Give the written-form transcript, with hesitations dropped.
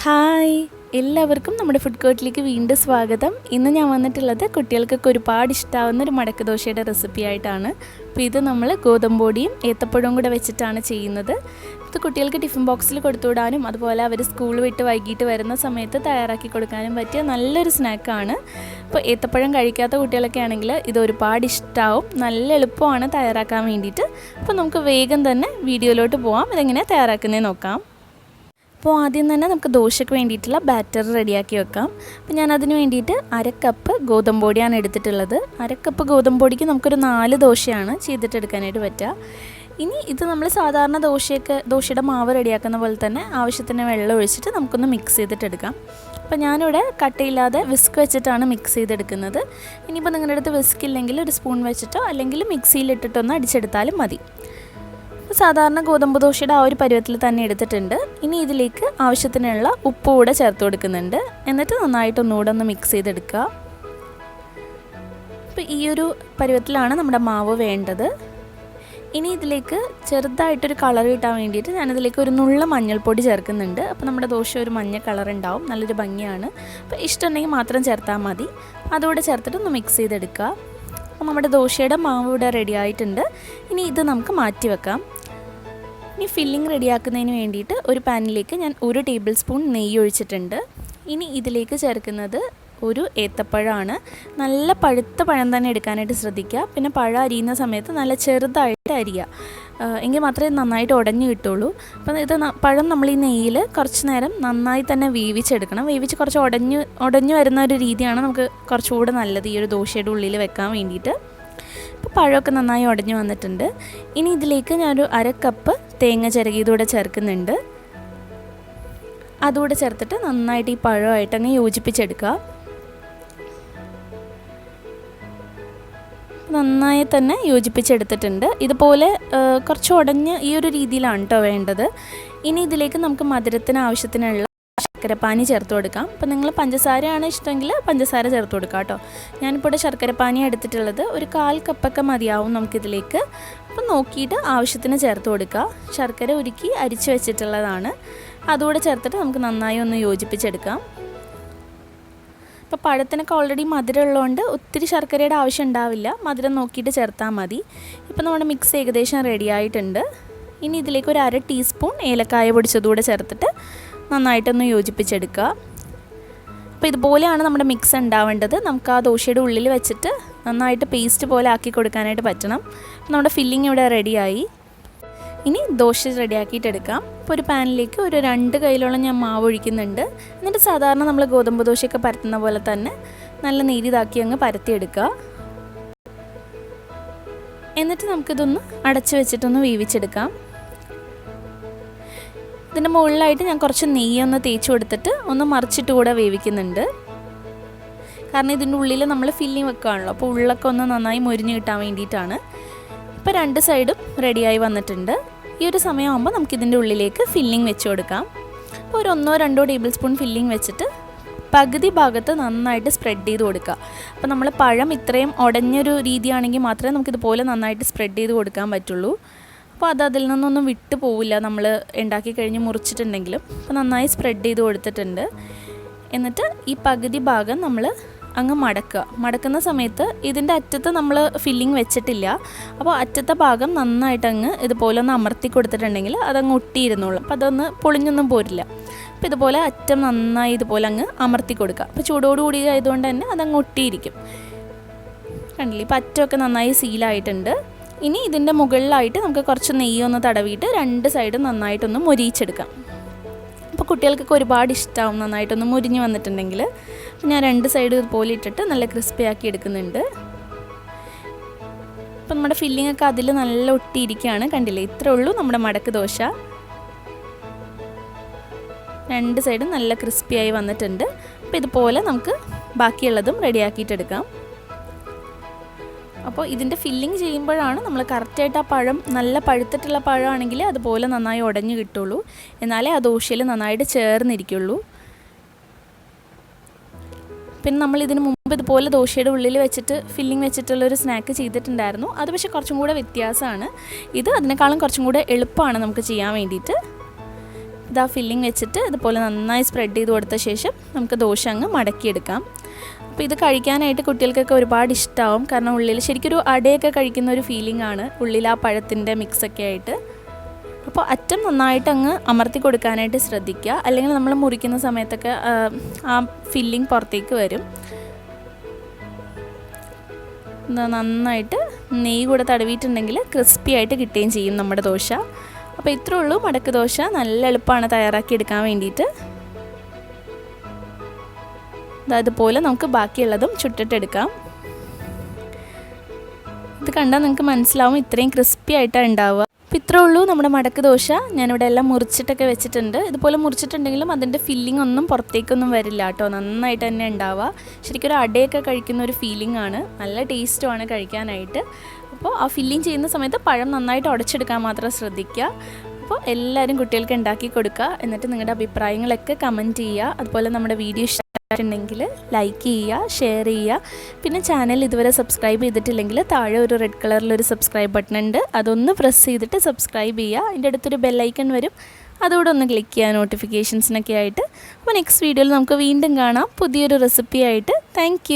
Hi, എല്ലാവർക്കും നമ്മുടെ food കോർട്ടിലേക്ക് വീണ്ടും സ്വാഗതം. ഇന്ന് ഞാൻ വന്നിട്ടുള്ളത് കുട്ടികൾക്കൊക്കെ ഒരുപാട് ഇഷ്ടമാവുന്ന ഒരു മടക്ക് ദോശയുടെ റെസിപ്പി ആയിട്ടാണ്. അപ്പോൾ ഇത് നമ്മൾ ഗോതമ്പൊടിയും ഏത്തപ്പഴവും കൂടെ വെച്ചിട്ടാണ് ചെയ്യുന്നത്. ഇത് കുട്ടികൾക്ക് ടിഫിൻ ബോക്സിൽ കൊടുത്തുവിടാനും അതുപോലെ അവർ സ്കൂൾ വിട്ട് വൈകിട്ട് വരുന്ന സമയത്ത് തയ്യാറാക്കി കൊടുക്കാനും പറ്റിയ നല്ലൊരു സ്നാക്കാണ്. അപ്പോൾ ഏത്തപ്പഴം കഴിക്കാത്ത കുട്ടികളൊക്കെ ആണെങ്കിൽ ഇത് ഒരുപാട് ഇഷ്ടമാവും. നല്ല എളുപ്പമാണ് തയ്യാറാക്കാൻ വേണ്ടിയിട്ട്. അപ്പോൾ നമുക്ക് വേഗം തന്നെ വീഡിയോയിലോട്ട് പോകാം. ഇതെങ്ങനെയാണ് തയ്യാറാക്കുന്നത് നോക്കാം. അപ്പോൾ ആദ്യം തന്നെ നമുക്ക് ദോശയ്ക്ക് വേണ്ടിയിട്ടുള്ള ബാറ്റർ റെഡിയാക്കി വെക്കാം. അപ്പോൾ ഞാനതിന് വേണ്ടിയിട്ട് 1/2 കപ്പ് ഗോതമ്പൊടിയാണ് എടുത്തിട്ടുള്ളത്. 1/2 കപ്പ് ഗോതമ്പൊടിക്ക് നമുക്കൊരു 4 ദോശയാണ് ചെയ്തിട്ടെടുക്കാനായിട്ട് പറ്റുക. ഇനി ഇത് നമ്മൾ സാധാരണ ദോശയുടെ മാവ് റെഡിയാക്കുന്ന പോലെ തന്നെ ആവശ്യത്തിന് വെള്ളം ഒഴിച്ചിട്ട് നമുക്കൊന്ന് മിക്സ് ചെയ്തിട്ടെടുക്കാം. അപ്പോൾ ഞാനിവിടെ കട്ടയില്ലാതെ വിസ്ക് വെച്ചിട്ടാണ് മിക്സ് ചെയ്തെടുക്കുന്നത്. ഇനിയിപ്പോൾ നിങ്ങളുടെ അടുത്ത് വിസ്ക് ഇല്ലെങ്കിൽ ഒരു സ്പൂൺ വെച്ചിട്ടോ അല്ലെങ്കിൽ മിക്സിയിലിട്ടിട്ടൊന്ന് അടിച്ചെടുത്താലും മതി. സാധാരണ ഗോതമ്പ് ദോശയുടെ ആ ഒരു പരുവത്തിൽ തന്നെ എടുത്തിട്ടുണ്ട്. ഇനി ഇതിലേക്ക് ആവശ്യത്തിനുള്ള ഉപ്പ് കൂടെ ചേർത്ത് കൊടുക്കുന്നുണ്ട്. എന്നിട്ട് നന്നായിട്ടൊന്നുകൂടെ ഒന്ന് മിക്സ് ചെയ്തെടുക്കുക. അപ്പോൾ ഈ ഒരു പരുവത്തിലാണ് നമ്മുടെ മാവ് വേണ്ടത്. ഇനി ഇതിലേക്ക് ചെറുതായിട്ടൊരു കളർ കിട്ടാൻ വേണ്ടിയിട്ട് ഞാനിതിലേക്ക് ഒരു നുള്ള മഞ്ഞൾപ്പൊടി ചേർക്കുന്നുണ്ട്. അപ്പോൾ നമ്മുടെ ദോശ ഒരു മഞ്ഞ കളർ ഉണ്ടാവും, നല്ലൊരു ഭംഗിയാണ്. അപ്പോൾ ഇഷ്ടമുണ്ടെങ്കിൽ മാത്രം ചേർത്താൽ മതി. അതുകൂടെ ചേർത്തിട്ട് ഒന്ന് മിക്സ് ചെയ്തെടുക്കുക. അപ്പോൾ നമ്മുടെ ദോശയുടെ മാവ് ഇവിടെ റെഡി ആയിട്ടുണ്ട്. ഇനി ഇത് നമുക്ക് മാറ്റി വെക്കാം. ഇനി ഫില്ലിംഗ് റെഡിയാക്കുന്നതിന് വേണ്ടിയിട്ട് ഒരു പാനിലേക്ക് ഞാൻ 1 ടേബിൾ സ്പൂൺ നെയ്യ് ഒഴിച്ചിട്ടുണ്ട്. ഇനി ഇതിലേക്ക് ചേർക്കുന്നത് ഒരു ഏത്തപ്പഴമാണ്. നല്ല പഴുത്ത പഴം തന്നെ എടുക്കാനായിട്ട് ശ്രദ്ധിക്കുക. പിന്നെ പഴം അരിയുന്ന സമയത്ത് നല്ല ചെറുതായിട്ട് അരിയുക, എങ്കിൽ മാത്രമേ നന്നായിട്ട് ഉടഞ്ഞു കിട്ടുള്ളൂ. അപ്പം ഇത് പഴം നമ്മൾ ഈ നെയ്യിൽ കുറച്ച് നേരം നന്നായി തന്നെ വേവിച്ചെടുക്കണം. വേവിച്ച് കുറച്ച് ഉടഞ്ഞു വരുന്ന ഒരു രീതിയാണ് നമുക്ക് കുറച്ചുകൂടെ നല്ലത് ഈ ഒരു ദോശയുടെ ഉള്ളിൽ വെക്കാൻ വേണ്ടിയിട്ട്. ഇപ്പോൾ പഴമൊക്കെ നന്നായി ഉടഞ്ഞു വന്നിട്ടുണ്ട്. ഇനി ഇതിലേക്ക് ഞാനൊരു 1/2 കപ്പ് തേങ്ങ ചിരകിയതുകൂടെ ചേർക്കുന്നുണ്ട്. അതുകൂടെ ചേർത്തിട്ട് നന്നായിട്ട് ഈ പഴമായിട്ട് അങ്ങ് യോജിപ്പിച്ചെടുക്കുക. നന്നായി തന്നെ യോജിപ്പിച്ചെടുത്തിട്ടുണ്ട്. ഇതുപോലെ കുറച്ച് ഉടഞ്ഞ് ഈ ഒരു രീതിയിലാണ് കേട്ടോ വേണ്ടത്. ഇനി ഇതിലേക്ക് നമുക്ക് മധുരത്തിന് ആവശ്യത്തിനുള്ള ശർക്കരപ്പാനി ചേർത്ത് കൊടുക്കാം. അപ്പോൾ നിങ്ങൾ പഞ്ചസാരയാണ് ഇഷ്ടമെങ്കിൽ പഞ്ചസാര ചേർത്ത് കൊടുക്കാം കേട്ടോ. ഞാനിപ്പോൾ ഇവിടെ ശർക്കരപ്പാനി എടുത്തിട്ടുള്ളത് ഒരു 1/4 കപ്പൊക്കെ മതിയാവും നമുക്കിതിലേക്ക്. അപ്പോൾ നോക്കിയിട്ട് ആവശ്യത്തിന് ചേർത്ത് കൊടുക്കുക. ശർക്കര ഉരുക്കി അരിച്ച് വെച്ചിട്ടുള്ളതാണ്. അതുകൂടെ ചേർത്തിട്ട് നമുക്ക് നന്നായി ഒന്ന് യോജിപ്പിച്ചെടുക്കാം. ഇപ്പോൾ പഴത്തിനൊക്കെ ഓൾറെഡി മധുരം ഉള്ളതുകൊണ്ട് ഒത്തിരി ശർക്കരയുടെ ആവശ്യം ഉണ്ടാവില്ല. മധുരം നോക്കിയിട്ട് ചേർത്താൽ മതി. ഇപ്പോൾ നമ്മുടെ മിക്സ് ഏകദേശം റെഡി ആയിട്ടുണ്ട്. ഇനി ഇതിലേക്ക് ഒരു 1/2 ടീസ്പൂൺ ഏലക്കായ പൊടിച്ചതുകൂടെ ചേർത്തിട്ട് നന്നായിട്ടൊന്ന് യോജിപ്പിച്ചെടുക്കുക. അപ്പോൾ ഇതുപോലെയാണ് നമ്മുടെ മിക്സ് ഉണ്ടാവേണ്ടത്. നമുക്ക് ആ ദോശയുടെ ഉള്ളിൽ വെച്ചിട്ട് നന്നായിട്ട് പേസ്റ്റ് പോലെ ആക്കി കൊടുക്കാനായിട്ട് പറ്റണം. അപ്പോൾ നമ്മുടെ ഫില്ലിംഗ് ഇവിടെ റെഡിയായി. ഇനി ദോശ റെഡിയാക്കിയിട്ടെടുക്കാം. അപ്പോൾ ഒരു പാനിലേക്ക് ഒരു 2 കൈയിലോളം ഞാൻ മാവ് ഒഴിക്കുന്നുണ്ട്. എന്നിട്ട് സാധാരണ നമ്മൾ ഗോതമ്പ് ദോശയൊക്കെ പരത്തുന്ന പോലെ തന്നെ നല്ല നീരിതാക്കി അങ്ങ് പരത്തിയെടുക്കുക. എന്നിട്ട് നമുക്കിതൊന്ന് അടച്ചു വെച്ചിട്ടൊന്ന് വേവിച്ചെടുക്കാം. ഇതിൻ്റെ മുകളിലായിട്ട് ഞാൻ കുറച്ച് നെയ്യൊന്ന് തേച്ച് കൊടുത്തിട്ട് ഒന്ന് മറിച്ചിട്ട് കൂടെ വേവിക്കുന്നുണ്ട്. കാരണം ഇതിൻ്റെ ഉള്ളിൽ നമ്മൾ ഫില്ലിങ് വെക്കുകയാണല്ലോ, അപ്പോൾ ഉള്ളൊക്കെ ഒന്ന് നന്നായി മൊരിഞ്ഞ് കിട്ടാൻ വേണ്ടിയിട്ടാണ്. ഇപ്പോൾ 2 സൈഡും റെഡിയായി വന്നിട്ടുണ്ട്. ഈ ഒരു സമയമാകുമ്പോൾ നമുക്കിതിൻ്റെ ഉള്ളിലേക്ക് ഫില്ലിങ് വെച്ച് കൊടുക്കാം. അപ്പോൾ ഒരു 1-2 ടേബിൾ സ്പൂൺ ഫില്ലിങ് വെച്ചിട്ട് പകുതി ഭാഗത്ത് നന്നായിട്ട് സ്പ്രെഡ് ചെയ്ത് കൊടുക്കുക. അപ്പോൾ നമ്മൾ പഴം ഇത്രയും ഉടഞ്ഞൊരു രീതിയാണെങ്കിൽ മാത്രമേ നമുക്കിതുപോലെ നന്നായിട്ട് സ്പ്രെഡ് ചെയ്ത് കൊടുക്കാൻ പറ്റുള്ളൂ. അപ്പോൾ അതിൽ നിന്നൊന്നും വിട്ടു പോവില്ല നമ്മൾ ഉണ്ടാക്കി കഴിഞ്ഞ് മുറിച്ചിട്ടുണ്ടെങ്കിലും. അപ്പോൾ നന്നായി സ്പ്രെഡ് ചെയ്ത് കൊടുത്തിട്ടുണ്ട്. എന്നിട്ട് ഈ പകുതി ഭാഗം നമ്മൾ അങ്ങ് മടക്കുന്ന സമയത്ത് ഇതിൻ്റെ അറ്റത്ത് നമ്മൾ ഫില്ലിങ് വെച്ചിട്ടില്ല. അപ്പോൾ അറ്റത്തെ ഭാഗം നന്നായിട്ട് അങ്ങ് ഇതുപോലെ ഒന്ന് അമർത്തി കൊടുത്തിട്ടുണ്ടെങ്കിൽ അതങ്ങ് ഒട്ടിയിരുന്നുള്ളൂ. അപ്പോൾ അതൊന്ന് പൊളിഞ്ഞൊന്നും പോരില്ല. അപ്പോൾ ഇതുപോലെ അറ്റം നന്നായി ഇതുപോലെ അങ്ങ് അമർത്തി കൊടുക്കുക. അപ്പോൾ ചൂടോടുകൂടി ആയതുകൊണ്ട് തന്നെ അതങ്ങ് ഒട്ടിയിരിക്കും. കണ്ടില്ലേ, ഇപ്പോൾ അറ്റമൊക്കെ നന്നായി സീലായിട്ടുണ്ട്. ഇനി ഇതിൻ്റെ മുകളിലായിട്ട് നമുക്ക് കുറച്ച് നെയ്യൊന്ന് തടവിയിട്ട് 2 സൈഡും നന്നായിട്ടൊന്ന് മൊരിയിച്ചെടുക്കാം. അപ്പോൾ കുട്ടികൾക്കൊക്കെ ഒരുപാട് ഇഷ്ടമാവും നന്നായിട്ടൊന്ന് മുരിഞ്ഞ് വന്നിട്ടുണ്ടെങ്കിൽ. അപ്പോൾ ഞാൻ 2 സൈഡ് ഇതുപോലെ ഇട്ടിട്ട് നല്ല ക്രിസ്പി ആക്കി എടുക്കുന്നുണ്ട്. അപ്പോൾ നമ്മുടെ ഫില്ലിംഗ് ഒക്കെ അതിൽ നല്ല ഒട്ടിയിരിക്കുകയാണ്. കണ്ടില്ലേ, ഇത്രേ ഉള്ളൂ നമ്മുടെ മടക്ക് ദോശ. 2 സൈഡും നല്ല ക്രിസ്പിയായി വന്നിട്ടുണ്ട്. അപ്പോൾ ഇതുപോലെ നമുക്ക് ബാക്കിയുള്ളതും റെഡിയാക്കിയിട്ടെടുക്കാം. അപ്പോൾ ഇതിൻ്റെ ഫില്ലിംഗ് ചെയ്യുമ്പോഴാണ് നമ്മൾ കറക്റ്റായിട്ട് ആ പഴം നല്ല പഴുത്തിട്ടുള്ള പഴമാണെങ്കിൽ അതുപോലെ നന്നായി ഉടഞ്ഞു കിട്ടുള്ളൂ. എന്നാലേ ആ ദോശയിൽ നന്നായിട്ട് ചേർന്നിരിക്കുള്ളൂ. പിന്നെ നമ്മൾ ഇതിന് മുമ്പ് ഇതുപോലെ ദോശയുടെ ഉള്ളിൽ വെച്ചിട്ട് ഫില്ലിംഗ് വെച്ചിട്ടുള്ളൊരു സ്നാക്ക് ചെയ്തിട്ടുണ്ടായിരുന്നു. അത് പക്ഷേ കുറച്ചും കൂടെ വ്യത്യാസമാണ്. ഇത് അതിനേക്കാളും കുറച്ചും കൂടെ എളുപ്പമാണ് നമുക്ക് ചെയ്യാൻ വേണ്ടിയിട്ട്. ഇതാ ഫില്ലിംഗ് വെച്ചിട്ട് ഇതുപോലെ നന്നായി സ്പ്രെഡ് ചെയ്ത് കൊടുത്ത ശേഷം നമുക്ക് ദോശ അങ്ങ് മടക്കിയെടുക്കാം. അപ്പോൾ ഇത് കഴിക്കാനായിട്ട് കുട്ടികൾക്കൊക്കെ ഒരുപാട് ഇഷ്ടമാവും. കാരണം ഉള്ളിൽ ശരിക്കൊരു അടയൊക്കെ കഴിക്കുന്ന ഒരു ഫീലിംഗ് ആണ്, ഉള്ളിൽ ആ പഴത്തിൻ്റെ മിക്സൊക്കെ ആയിട്ട്. അപ്പോൾ അറ്റം നന്നായിട്ട് അങ്ങ് അമർത്തി കൊടുക്കാനായിട്ട് ശ്രദ്ധിക്കുക, അല്ലെങ്കിൽ നമ്മൾ മുറിക്കുന്ന സമയത്തൊക്കെ ആ ഫില്ലിംഗ് പുറത്തേക്ക് വരും. നന്നായിട്ട് നെയ്യ് കൂടെ തടവിയിട്ടുണ്ടെങ്കിൽ ക്രിസ്പി ആയിട്ട് കിട്ടുകയും ചെയ്യും നമ്മുടെ ദോശ. അപ്പോൾ ഇത്രേ ഉള്ളൂ മടക്ക് ദോശ. നല്ല എളുപ്പമാണ് തയ്യാറാക്കി എടുക്കാൻ വേണ്ടിയിട്ട്. അതുപോലെ നമുക്ക് ബാക്കിയുള്ളതും ചുട്ടിട്ടെടുക്കാം. ഇത് കണ്ടാൽ നിങ്ങൾക്ക് മനസ്സിലാവും ഇത്രയും ക്രിസ്പി ആയിട്ടാണ് ഉണ്ടാവുക. അപ്പോൾ ഇത്രേ ഉള്ളൂ നമ്മുടെ മടക്ക് ദോശ. ഞാനിവിടെ എല്ലാം മുറിച്ചിട്ടൊക്കെ വെച്ചിട്ടുണ്ട്. ഇതുപോലെ മുറിച്ചിട്ടുണ്ടെങ്കിലും അതിൻ്റെ ഫില്ലിംഗ് ഒന്നും പുറത്തേക്കൊന്നും വരില്ല കേട്ടോ, നന്നായിട്ട് തന്നെ ഉണ്ടാവുക. ശരിക്കും ഒരു അടയൊക്കെ കഴിക്കുന്ന ഒരു ഫീലിംഗ് ആണ്, നല്ല ടേസ്റ്റുമാണ് കഴിക്കാനായിട്ട്. അപ്പോൾ ആ ഫില്ലിംഗ് ചെയ്യുന്ന സമയത്ത് പഴം നന്നായിട്ട് ഉടച്ചെടുക്കാൻ മാത്രം ശ്രദ്ധിക്കുക. അപ്പോൾ എല്ലാവരും കുട്ടികൾക്ക് ഉണ്ടാക്കി കൊടുക്കുക. എന്നിട്ട് നിങ്ങളുടെ അഭിപ്രായങ്ങളൊക്കെ കമൻറ്റ് ചെയ്യുക. അതുപോലെ നമ്മുടെ വീഡിയോ ഇഷ്ടമായിട്ടുണ്ടെങ്കിൽ ലൈക്ക് ചെയ്യുക, ഷെയർ ചെയ്യുക. പിന്നെ ചാനൽ ഇതുവരെ സബ്സ്ക്രൈബ് ചെയ്തിട്ടില്ലെങ്കിൽ താഴെ ഒരു റെഡ് കളറിലൊരു സബ്സ്ക്രൈബ് ബട്ടൺ ഉണ്ട്, അതൊന്ന് പ്രസ് ചെയ്തിട്ട് സബ്സ്ക്രൈബ് ചെയ്യുക. അതിൻ്റെ അടുത്തൊരു ബെല്ലൈക്കൺ വരും, അതോടെ ഒന്ന് ക്ലിക്ക് ചെയ്യുക നോട്ടിഫിക്കേഷൻസിനൊക്കെ ആയിട്ട്. അപ്പോൾ നെക്സ്റ്റ് വീഡിയോയിൽ നമുക്ക് വീണ്ടും കാണാം പുതിയൊരു റെസിപ്പി ആയിട്ട്. താങ്ക്